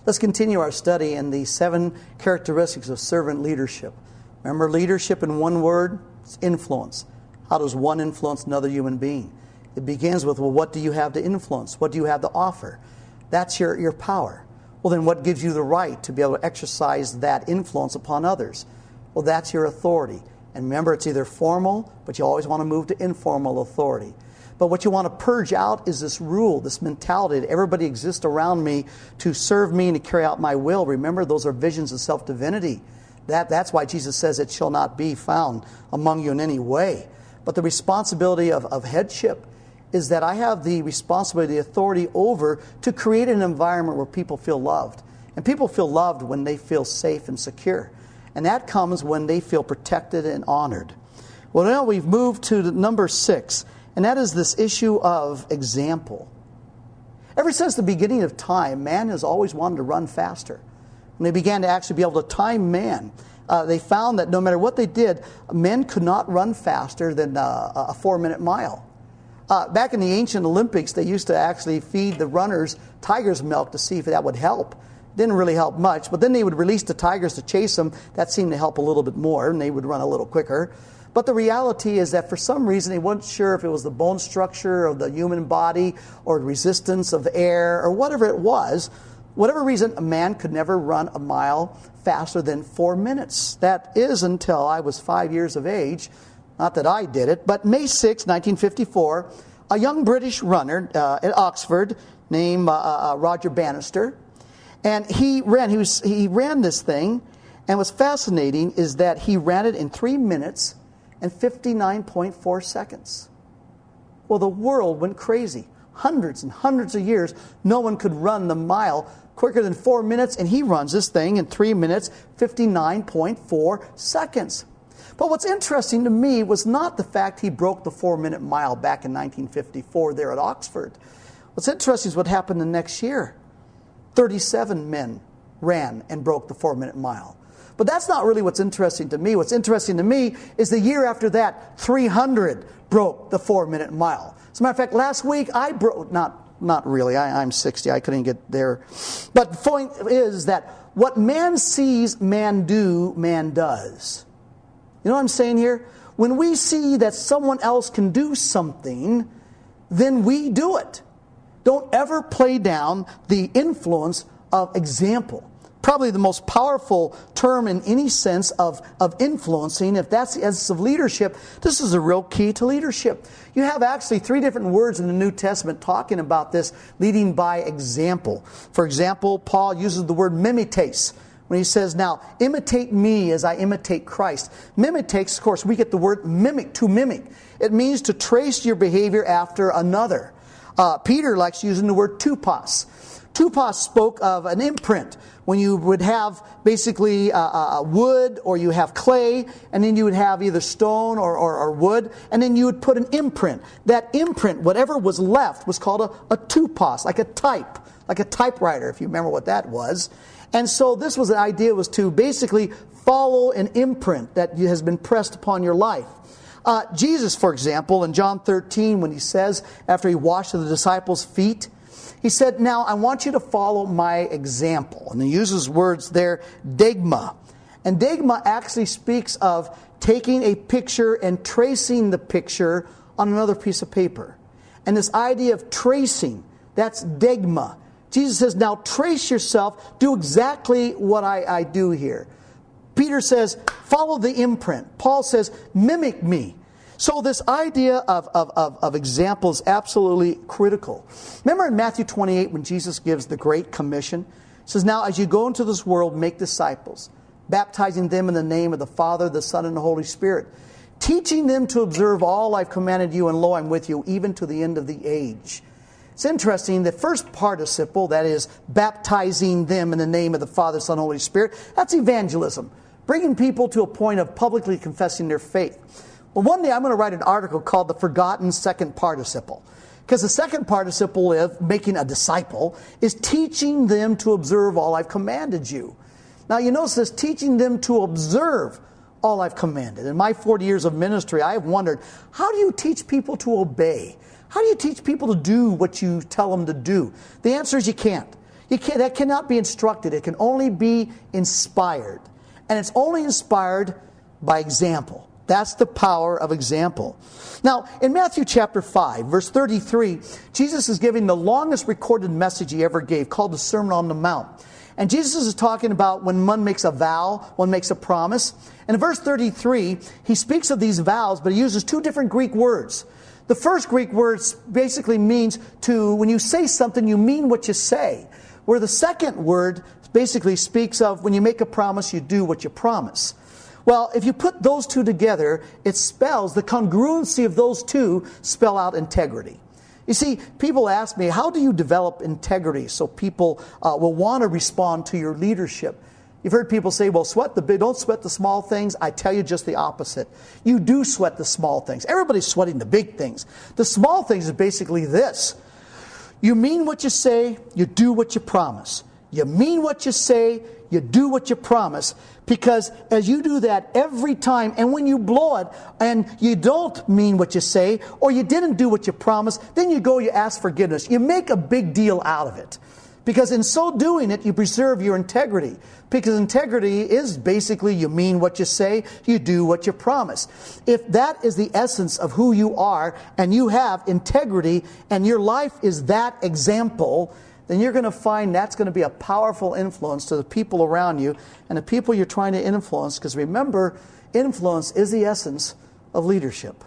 Let's continue our study in the 7 characteristics of servant leadership. Remember, leadership in one word, it's influence. How does one influence another human being? It begins with, well, what do you have to influence? What do you have to offer? That's your power. Well, then what gives you the right to be able to exercise that influence upon others? Well, that's your authority. And remember, it's either formal, but you always want to move to informal authority. But what you want to purge out is this rule, this mentality that everybody exists around me to serve me and to carry out my will. Remember, those are visions of self-divinity. That's why Jesus says it shall not be found among you in any way. But the responsibility of headship is that I have the responsibility, the authority over to create an environment where people feel loved. And people feel loved when they feel safe and secure. And that comes when they feel protected and honored. Well, now we've moved to number 6. And that is this issue of example. Ever since the beginning of time, man has always wanted to run faster. When they began to actually be able to time man, they found that no matter what they did, men could not run faster than a 4-minute mile. Back in the ancient Olympics, they used to actually feed the runners tiger's milk to see if that would help. Didn't really help much, but then they would release the tigers to chase them. That seemed to help a little bit more, and they would run a little quicker. But the reality is that for some reason they weren't sure if it was the bone structure of the human body or the resistance of air or whatever it was. Whatever reason, a man could never run a mile faster than 4 minutes. That is until I was 5 years of age. Not that I did it, but May 6, 1954, a young British runner at Oxford named Roger Bannister, and he ran this thing, and what's fascinating is that he ran it in 3 minutes and 59.4 seconds. Well, the world went crazy. Hundreds and hundreds of years, no one could run the mile quicker than 4 minutes, and he runs this thing in 3 minutes, 59.4 seconds. But what's interesting to me was not the fact he broke the 4-minute mile back in 1954 there at Oxford. What's interesting is what happened the next year. 37 men ran and broke the 4-minute mile. But that's not really what's interesting to me. What's interesting to me is the year after that, 300 broke the 4-minute mile. As a matter of fact, last week I broke, not really, I'm 60, I couldn't get there. But the point is that what man sees man do, man does. You know what I'm saying here? When we see that someone else can do something, then we do it. Don't ever play down the influence of example. Probably the most powerful term in any sense of influencing, if that's the essence of leadership, this is a real key to leadership. You have actually 3 different words in the New Testament talking about this, leading by example. For example, Paul uses the word mimetes when he says, now, imitate me as I imitate Christ. Mimetes, of course, we get the word mimic, to mimic. It means to trace your behavior after another. Peter likes using the word tupos. Tupos spoke of an imprint, when you would have basically wood, or you have clay, and then you would have either stone or wood, and then you would put an imprint. That imprint, whatever was left, was called a tupos, like a type, like a typewriter, if you remember what that was. And so this was the idea, was to basically follow an imprint that has been pressed upon your life. Jesus, for example, in John 13, when he says, after he washed the disciples' feet, he said, now I want you to follow my example. And he uses words there, dogma. And dogma actually speaks of taking a picture and tracing the picture on another piece of paper. And this idea of tracing, that's dogma. Jesus says, now trace yourself, do exactly what I do here. Peter says, follow the imprint. Paul says, mimic me. So this idea of example is absolutely critical. Remember in Matthew 28 when Jesus gives the Great Commission? He says, now as you go into this world, make disciples, baptizing them in the name of the Father, the Son, and the Holy Spirit, teaching them to observe all I've commanded you, and lo, I'm with you, even to the end of the age. It's interesting, the first participle, that is, baptizing them in the name of the Father, Son, and Holy Spirit, that's evangelism, bringing people to a point of publicly confessing their faith. Well, one day I'm going to write an article called The Forgotten Second Participle. Because the second participle of making a disciple is teaching them to observe all I've commanded you. Now you notice this, teaching them to observe all I've commanded. In my 40 years of ministry, I have wondered, how do you teach people to obey? How do you teach people to do what you tell them to do? The answer is you can't. That cannot be instructed. It can only be inspired. And it's only inspired by example. That's the power of example. Now, in Matthew chapter 5, verse 33, Jesus is giving the longest recorded message he ever gave, called the Sermon on the Mount. And Jesus is talking about when one makes a vow, one makes a promise. And in verse 33, he speaks of these vows, but he uses two different Greek words. The first Greek word basically means when you say something, you mean what you say. Where the second word basically speaks of when you make a promise, you do what you promise. Well, if you put those two together, it spells, the congruency of those two spell out integrity. You see, people ask me, how do you develop integrity so people will want to respond to your leadership? You've heard people say, well, don't sweat the small things. I tell you just the opposite. You do sweat the small things. Everybody's sweating the big things. The small things is basically this. You mean what you say, you do what you promise. You mean what you say, you do what you promise. Because as you do that every time, and when you blow it, and you don't mean what you say, or you didn't do what you promised, then you ask forgiveness. You make a big deal out of it. Because in so doing it, you preserve your integrity. Because integrity is basically you mean what you say, you do what you promise. If that is the essence of who you are, and you have integrity, and your life is that example, then you're going to find that's going to be a powerful influence to the people around you and the people you're trying to influence. Because remember, influence is the essence of leadership.